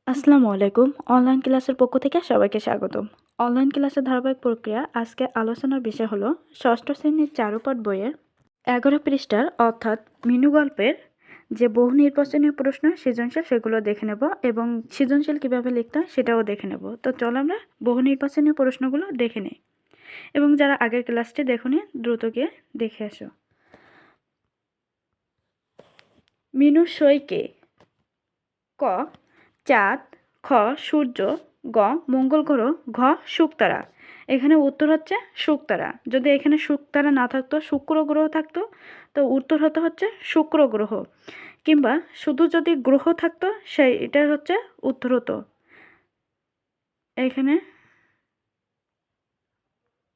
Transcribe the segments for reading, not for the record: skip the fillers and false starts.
আসসালামু আলাইকুম। অনলাইন ক্লাসের পক্ষ থেকে সবাইকে স্বাগতম। অনলাইন ক্লাসের ধারাবাহিক প্রক্রিয়া আজকে আলোচনার বিষয় হলো ষষ্ঠ শ্রেণীর চারুপাঠ বইয়ের 11 পৃষ্ঠার অর্থাৎ মিনু গল্পের যে বহু নির্বাচনীয় প্রশ্ন সৃজনশীল সেগুলো দেখে নেব এবং সৃজনশীল কীভাবে লিখতে হয় সেটাও দেখে নেব। তো চলো আমরা বহু নির্বাচনীয় প্রশ্নগুলো দেখে নিই এবং যারা আগের ক্লাসটি দেখোনি দ্রুত গিয়ে দেখে আসো। মিনুর সই কে? ক চাঁদ, খ সূর্য, গ মঙ্গল গ্রহ, ঘ শুকতারা। এখানে উত্তর হচ্ছে শুকতারা। যদি এখানে শুকতারা না থাকতো, শুক্র গ্রহ থাকতো, তো উত্তর হতে হচ্ছে শুক্র গ্রহ, কিংবা শুধু যদি গ্রহ থাকতো এটা হচ্ছে উত্তর হতো এখানে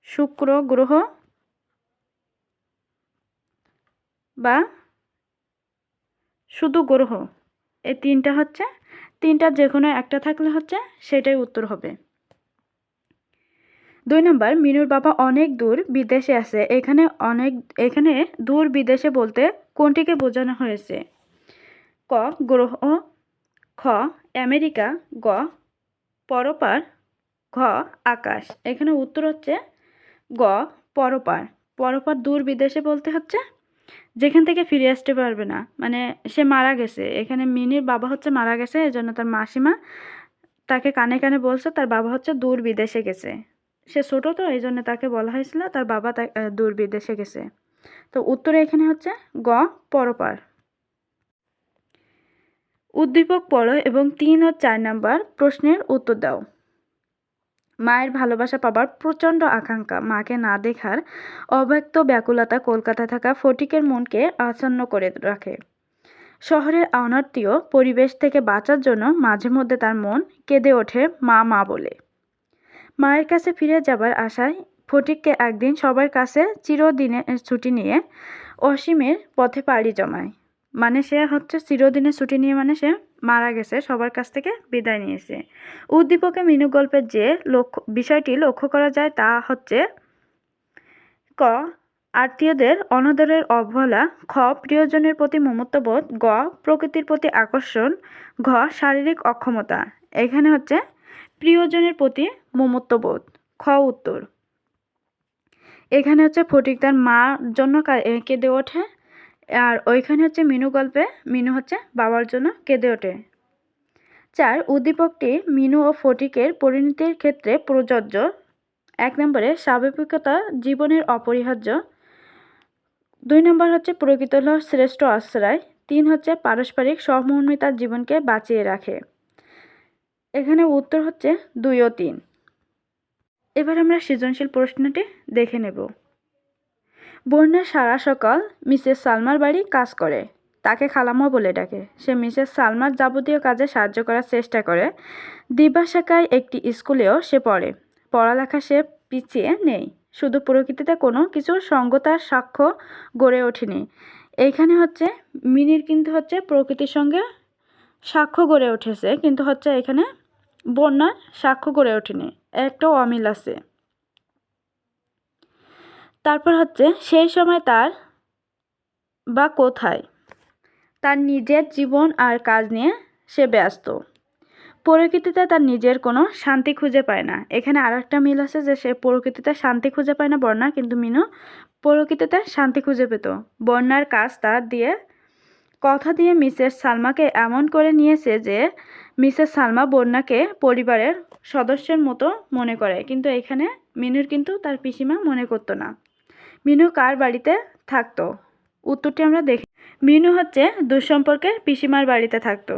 শুক্র গ্রহ বা শুধু গ্রহ, এই তিনটা যে কোনো একটা থাকলে হচ্ছে সেটাই উত্তর হবে। 2 নম্বর, মিনুর বাবা অনেক দূর বিদেশে আছে। এখানে দূর বিদেশে বলতে কোনটিকে বোঝানো হয়েছে? ক গ্রহ, খ আমেরিকা, গ পরপার, ঘ আকাশ। এখানে উত্তর হচ্ছে গ পরপার। পরপার দূর বিদেশে বলতে হচ্ছে যেখান থেকে ফিরে আসতে পারবে না, মানে সে মারা গেছে। এখানে মিনির বাবা হচ্ছে মারা গেছে, এজন্য তার মাসিমা তাকে কানে কানে বলছে তার বাবা হচ্ছে দূর বিদেশে গেছে। সে ছোট, তো এই জন্য তাকে বলা হয়েছিল তার বাবা দূর বিদেশে গেছে। তো উত্তরে এখানে হচ্ছে গ পরপার। উদ্দীপক পড়ো এবং 3 ও 4 নম্বর প্রশ্নের উত্তর দাও। মায়ের ভালোবাসা পাবার প্রচণ্ড আকাঙ্ক্ষা, মাকে না দেখার অব্যক্ত ব্যাকুলতা কলকাতায় থাকা ফটিকের মনকে আচ্ছন্ন করে রাখে। শহরের অনাত্মীয় পরিবেশ থেকে বাঁচার জন্য মাঝে মধ্যে তার মন কেঁদে ওঠে মা মা বলে। মায়ের কাছে ফিরে যাবার আশায় ফটিককে একদিন সবার কাছে চিরদিনের ছুটি নিয়ে অসীমের পথে পাড়ি জমায়। মানে সে হচ্ছে চিরদিনের ছুটি নিয়ে, মানে সে মারা গেছে, সবার কাছ থেকে বিদায় নিয়েছে। উদ্দীপকে মিনু গল্পের যে বিষয়টি লক্ষ্য করা যায় তা হচ্ছে ক আত্মীয়দের অনাদরের অবহেলা, খ প্রিয়জনের প্রতি মমত্ববোধ, গ প্রকৃতির প্রতি আকর্ষণ, ঘ শারীরিক অক্ষমতা। এখানে হচ্ছে প্রিয়জনের প্রতি মমত্ববোধ, খ উত্তর। এখানে হচ্ছে ফটিক তার মার জন্য কেঁদে ওঠে, আর ওইখানে হচ্ছে মিনু গল্পে মিনু হচ্ছে বাবার জন্য কেঁদে ওঠে। 4 উদ্দীপকটি মিনু ও ফটিকের পরিণতির ক্ষেত্রে প্রযোজ্য। 1 নম্বরে স্বাভাবিকতা জীবনের অপরিহার্য, 2 নম্বর হচ্ছে প্রকৃত হল শ্রেষ্ঠ আশ্রয়, 3 হচ্ছে পারস্পরিক সহমর্মিতা জীবনকে বাঁচিয়ে রাখে। এখানে উত্তর হচ্ছে 2 ও 3। এবার আমরা সৃজনশীল প্রশ্নটি দেখে নেব। বন্যা সারা সকাল মিসেস সালমার বাড়ি কাজ করে, তাকে খালাম্মা বলে ডাকে। সে মিসেস সালমার যাবতীয় কাজে সাহায্য করার চেষ্টা করে। দিবাশাখায় একটি স্কুলেও সে পড়ে। পড়ালেখা সে পিছিয়ে নেই, শুধু প্রকৃতিতে কোনো কিছুর সঙ্গতার সাক্ষ্য গড়ে ওঠেনি। এইখানে হচ্ছে মিনির কিন্তু হচ্ছে প্রকৃতির সঙ্গে সাক্ষ্য গড়ে উঠেছে, কিন্তু হচ্ছে এখানে বন্যার সাক্ষ্য গড়ে ওঠেনি, একটা অমিল আছে। তারপর হচ্ছে সেই সময় তার বা কোথায় তার নিজের জীবন আর কাজ নিয়ে সে ব্যস্ত। প্রকৃতিতে তার নিজের কোনো শান্তি খুঁজে পায় না। এখানে আর একটা মিল আছে যে সে প্রকৃতিতে শান্তি খুঁজে পায় না বন্যা, কিন্তু মিনু প্রকৃতিতে শান্তি খুঁজে পেত। বন্যার কাজ তার দিয়ে কথা দিয়ে মিসেস সালমাকে এমন করে নিয়েছে যে মিসেস সালমা বন্যাকে পরিবারের সদস্যের মতো মনে করে, কিন্তু এখানে মিনুর কিন্তু তার পিসিমা মনে করতো না। মিনু কার বাড়িতে থাকতো? উত্তরটি আমরা দেখি। মিনু হচ্ছে দুঃসম্পর্কের পিসিমার বাড়িতে থাকতো।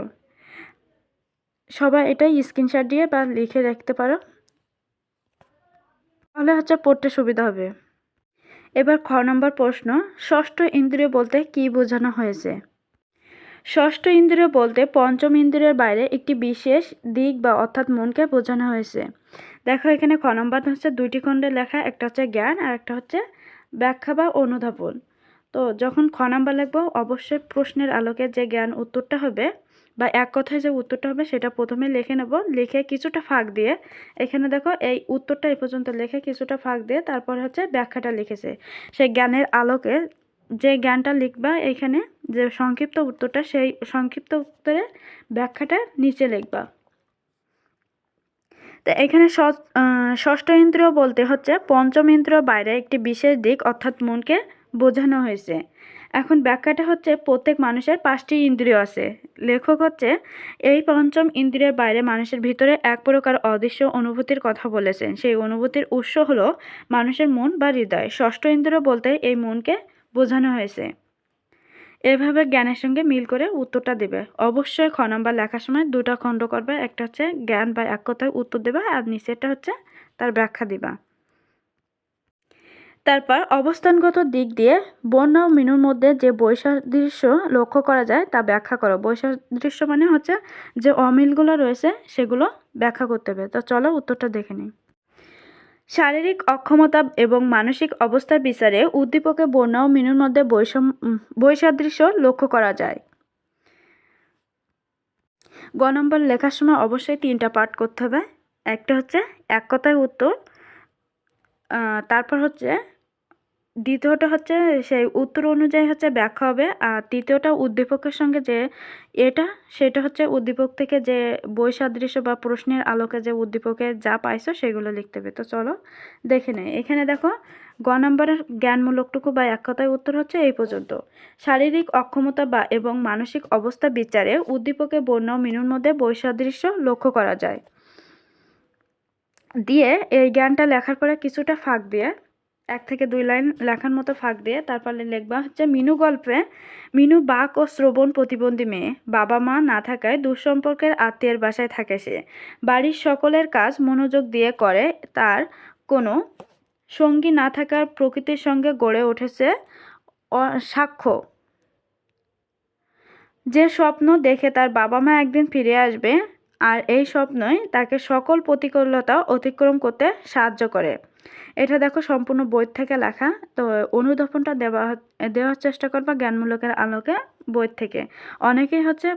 সবাই এটাই স্ক্রিনশট দিয়ে বা লিখে রাখতে পারো, তাহলে হচ্ছে পড়তে সুবিধা হবে। এবার খ নম্বর প্রশ্ন, ষষ্ঠ ইন্দ্রিয় বলতে কি বোঝানো হয়েছে? ষষ্ঠ ইন্দ্রিয় বলতে পঞ্চম ইন্দ্রিয়ের বাইরে একটি বিশেষ দিক বা অর্থাৎ মনকে বোঝানো হয়েছে। দেখো এখানে খ নম্বর হচ্ছে 2টি খণ্ডে লেখা, একটা হচ্ছে জ্ঞান আর একটা হচ্ছে ব্যাখ্যা বা অনুধাবন। তো যখন খ নাম্বার লিখবো অবশ্যই প্রশ্নের আলোকে যে জ্ঞান উত্তরটা হবে বা এক কথায় যে উত্তরটা হবে সেটা প্রথমে লিখে নেব, লিখে কিছুটা ফাঁক দিয়ে এখানে দেখো এই উত্তরটা এই পর্যন্ত লিখে কিছুটা ফাঁক দিয়ে তারপর হচ্ছে ব্যাখ্যাটা লিখেছে। সেই জ্ঞানের আলোকে যে জ্ঞানটা লিখবা এখানে যে সংক্ষিপ্ত উত্তরটা, সেই সংক্ষিপ্ত উত্তরের ব্যাখ্যাটা নিচে লিখবা। তো এখানে ষষ্ঠ ইন্দ্রিয় বলতে হচ্ছে পঞ্চম ইন্দ্রিয় বাইরে একটি বিশেষ দিক অর্থাৎ মনকে বোঝানো হয়েছে। এখন ব্যাখ্যাটা হচ্ছে প্রত্যেক মানুষের 5টি ইন্দ্রিয় আছে। লেখক হচ্ছে এই পঞ্চম ইন্দ্রিয়ের বাইরে মানুষের ভিতরে এক প্রকার অদৃশ্য অনুভূতির কথা বলেছেন। সেই অনুভূতির উৎস হলো মানুষের মন বা হৃদয়। ষষ্ঠ ইন্দ্রিয় বলতে এই মনকে বোঝানো হয়েছে। এভাবে জ্ঞানের সঙ্গে মিল করে উত্তরটা দেবে। অবশ্যই খ নাম্বার লেখার সময় দুটা খণ্ড করবে, একটা হচ্ছে জ্ঞান বা এক কথায় উত্তর দেবা, আর নিচেরটা হচ্ছে তার ব্যাখ্যা দিবা। তারপর অবস্থানগত দিক দিয়ে বন্যা ও মিনুর মধ্যে যে বৈসাদৃশ্য লক্ষ্য করা যায় তা ব্যাখ্যা করো। বৈসাদৃশ্য মানে হচ্ছে যে অমিলগুলো রয়েছে সেগুলো ব্যাখ্যা করতে হবে। তো চলো উত্তরটা দেখে নিই। শারীরিক অক্ষমতা এবং মানসিক অবস্থার বিচারে উদ্দীপকে বন্যা ও মিনুর মধ্যে বৈসাদৃশ্য লক্ষ্য করা যায়। গ নম্বর লেখার সময় অবশ্যই 3টা পার্ট করতে হবে। একটা হচ্ছে এক কথায় উত্তর, তারপর হচ্ছে দ্বিতীয়টা হচ্ছে সেই উত্তর অনুযায়ী হচ্ছে ব্যাখ্যা হবে, আর তৃতীয়টা উদ্দীপকের সঙ্গে যে সেটা হচ্ছে উদ্দীপক থেকে যে বৈসাদৃশ্য বা প্রশ্নের আলোকে যে উদ্দীপকে যা পাইছো সেগুলো লিখতে হবে। তো চলো দেখে নেই। এখানে দেখো গ নম্বরের জ্ঞানমূলকটুকু বা এক কথায় উত্তর হচ্ছে এই পর্যন্ত। শারীরিক অক্ষমতা বা এবং মানসিক অবস্থা বিচারে উদ্দীপকে বর্ণ ও মিনুর মধ্যে বৈসাদৃশ্য লক্ষ্য করা যায় দিয়ে এই জ্ঞানটা লেখার পরে কিছুটা ফাঁক দিয়ে 1 থেকে 2 লাইন লেখার মতো ফাঁক দিয়ে তারপরে লিখবা হচ্ছে মিনু গল্পে মিনু বাক ও শ্রবণ প্রতিবন্ধী মেয়ে, বাবা মা না থাকায় দুঃসম্পর্কের আত্মীয়ের বাসায় থাকে সে। বাড়ির সকলের কাজ মনোযোগ দিয়ে করে, তার কোনো সঙ্গী না থাকার প্রকৃতির সঙ্গে গড়ে উঠেছে সাক্ষ্য। যে স্বপ্ন দেখে তার বাবা মা একদিন ফিরে আসবে, আর এই স্বপ্নই তাকে সকল প্রতিকূলতা অতিক্রম করতে সাহায্য করে। এটা দেখো সম্পূর্ণ বই থেকে লেখা। তো অনুধাবনটা দেওয়ার চেষ্টা করবা জ্ঞানমূলকের আলোকে বই থেকে। অনেকেই হচ্ছে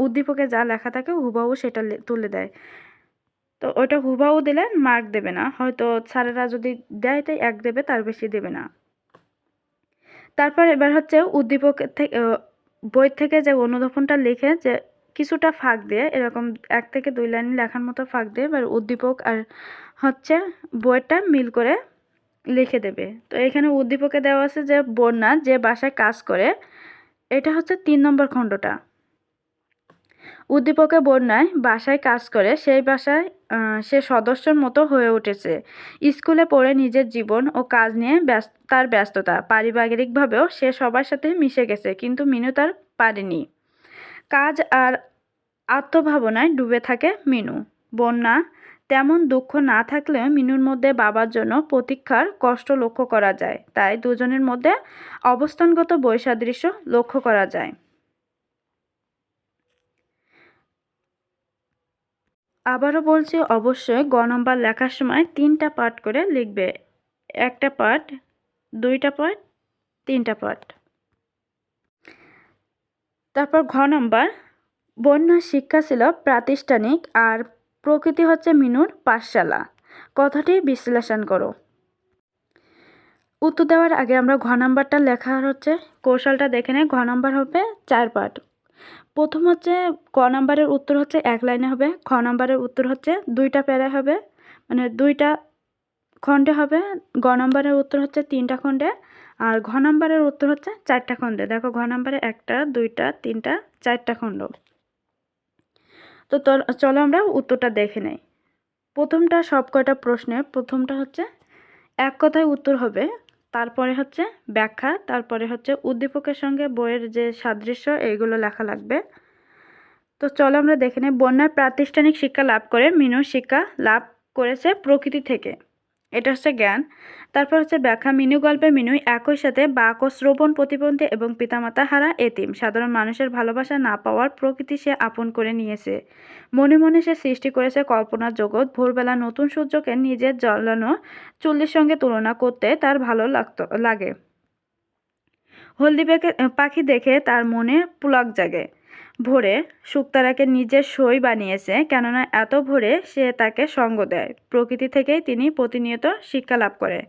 উদ্দীপকে যা লেখা থাকে হুবহু সেটা তুলে দেয়। তো ওইটা হুবহু দিলে মার্ক দেবে না, হয়তো স্যারেরা যদি দেয় তাই 1 দেবে, তার বেশি দেবে না। তারপর এবার হচ্ছে উদ্দীপক থেকে বই থেকে যে অনুধাবনটা লিখে যে কিছুটা ফাঁক দিয়ে এরকম 1 থেকে 2 লাইন লেখার মতো ফাঁক দিয়ে এবার উদ্দীপক আর হচ্ছে বইটা মিল করে লিখে দেবে। তো এখানে উদ্দীপকে দেওয়া আছে যে বন্যা যে বাসায় কাজ করে, এটা হচ্ছে 3 নম্বর খণ্ডটা। উদ্দীপকে বন্যায় বাসায় কাজ করে, সেই বাসায় সে সদস্যর মতো হয়ে উঠেছে। স্কুলে পড়ে নিজের জীবন ও কাজ নিয়ে তার ব্যস্ততা, পারিবারিকভাবেও সে সবার সাথে মিশে গেছে, কিন্তু মিনু তার পারেনি। কাজ আর আত্মভাবনায় ডুবে থাকে মিনু। বন্যা তেমন দুঃখ না থাকলেও মিনুর মধ্যে বাবার জন্য প্রতীক্ষার কষ্ট লক্ষ্য করা যায়, তাই দুজনের মধ্যে অবস্থানগত বৈসাদৃশ্য লক্ষ্য করা যায়। আবারও বলছি, অবশ্যই গ নম্বর লেখার সময় 3টা পার্ট করে লিখবে। 1টা পার্ট, 2টা পার্ট, 3টা পার্ট। তারপর ঘ নম্বর বন্যার শিক্ষা ছিল প্রাতিষ্ঠানিক আর প্রকৃতি হচ্ছে মিনুর পাঠশালা। কথাটি বিশ্লেষণ করো। উত্তর দেওয়ার আগে আমরা ঘ নাম্বারটা লেখার হচ্ছে কৌশলটা দেখে নেই। ঘ নাম্বার হবে 4 পার্ট। প্রথম হচ্ছে ক নাম্বারের উত্তর হচ্ছে 1 লাইনে হবে। খ নাম্বারের উত্তর হচ্ছে 2টা প্যারা হবে, মানে 2টা খণ্ডে হবে। গ নাম্বারের উত্তর হচ্ছে 3টা খণ্ডে, আর ঘ নাম্বারের উত্তর হচ্ছে 4টা খণ্ডে। দেখো ঘ নাম্বারে 1টা 2টা 3টা 4টা খণ্ড। তো চলো আমরা উত্তরটা দেখে নেই। প্রথমটা সব কয়টা প্রশ্নের প্রথমটা হচ্ছে এক কথায় উত্তর হবে, তারপরে হচ্ছে ব্যাখ্যা, তারপরে হচ্ছে উদ্দীপকের সঙ্গে বইয়ের যে সাদৃশ্য এইগুলো লেখা লাগবে। তো চলো আমরা দেখে নেই। বন্যার প্রাতিষ্ঠানিক শিক্ষা লাভ করে মিনু শিক্ষা লাভ করেছে প্রকৃতি থেকে, এটা হচ্ছে জ্ঞান। তারপর হচ্ছে ব্যাখ্যা। মিনু গল্পে মিনুই একই সাথে বাক ও শ্রবণ প্রতিবন্ধী এবং পিতামাতা হারা এতিম। সাধারণ মানুষের ভালোবাসা না পাওয়ার প্রকৃতি সে আপন করে নিয়েছে। মনে মনে সে সৃষ্টি করেছে কল্পনার জগৎ। ভোরবেলা নতুন সূর্যকে নিজের জ্বলানো চুল্লির সঙ্গে তুলনা করতে তার ভালো লাগে। হলদি পাখি দেখে তার মনে পুলক জাগে। ভোরে শুকতারাকে নিজের সই বানিয়েছে, কেননা এত ভোরে সে তাকে সঙ্গ দেয়। প্রকৃতি থেকেই তিনি প্রতিনিয়ত শিক্ষা লাভ করে।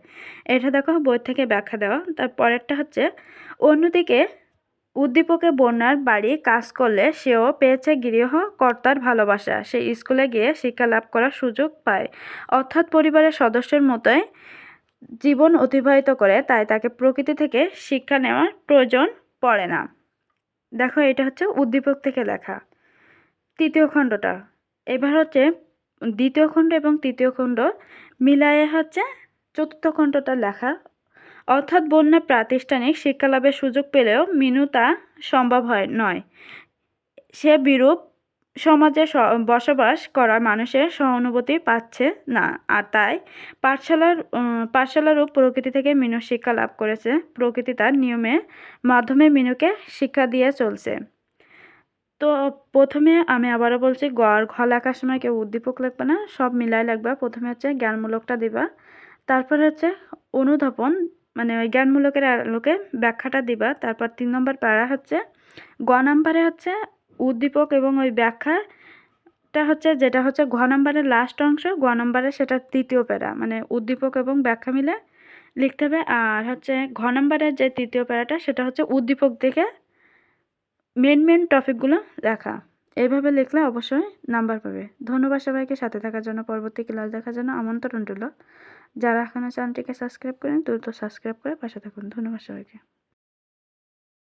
এটা দেখো বই থেকে ব্যাখ্যা দেওয়া। তার পরেরটা হচ্ছে অন্যদিকে উদ্দীপকে বন্যার বাড়ি কাজ করলে সেও পেয়েছে গৃহকর্তার ভালোবাসা। সে স্কুলে গিয়ে শিক্ষা লাভ করার সুযোগ পায়, অর্থাৎ পরিবারের সদস্যের মতোই জীবন অতিবাহিত করে, তাই তাকে প্রকৃতি থেকে শিক্ষা নেওয়ার প্রয়োজন পড়ে না। দেখো, এটা হচ্ছে উদ্দীপক থেকে লেখা তৃতীয় খণ্ডটা। এবার হচ্ছে দ্বিতীয় খণ্ড এবং তৃতীয় খণ্ড মিলায়ে হচ্ছে চতুর্থ খণ্ডটা লেখা। অর্থাৎ বন্যা প্রাতিষ্ঠানিক শিক্ষালাভের সুযোগ পেলেও মিনু তা সম্ভব নয়। সে বিরূপ সমাজে বসবাস করা মানুষের সহানুভূতি পাচ্ছে না, আর তাই পাঠশালার ও প্রকৃতি থেকে মিনু শিক্ষা লাভ করেছে। প্রকৃতি তার নিয়মের মাধ্যমে মিনুকে শিক্ষা দিয়ে চলছে। তো প্রথমে আমি আবারও বলছি, গ আর ঘ লেখার সময় কেউ উদ্দীপক লিখবে না, সব মিলাই লিখবা। প্রথমে হচ্ছে জ্ঞানমূলকটা দিবা, তারপরে হচ্ছে অনুধাবন মানে ওই জ্ঞানমূলকের আলোকে ব্যাখ্যাটা দিবা। তারপর 3 নম্বর প্যারা হচ্ছে গ নাম্বারে হচ্ছে উদ্দীপক এবং ওই ব্যাখ্যাটা হচ্ছে, যেটা হচ্ছে ঘ নাম্বারের লাস্ট অংশ, গ নাম্বারে সেটা তৃতীয় প্যারা, মানে উদ্দীপক এবং ব্যাখ্যা মিলে লিখতে হবে। আর হচ্ছে ঘ নাম্বারের যে তৃতীয় প্যারাটা সেটা হচ্ছে উদ্দীপক দেখে মেন টপিকগুলো লেখা। এইভাবে লিখলে অবশ্যই নাম্বার পাবে। ধন্যবাদ সবাইকে সাথে থাকার জন্য। পরবর্তী ক্লাস দেখার জন্য আমন্ত্রণ রইল। যারা এখনও চ্যানেলটিকে সাবস্ক্রাইব করেন দ্রুত সাবস্ক্রাইব করে পাশে থাকুন। ধন্যবাদ সবাইকে।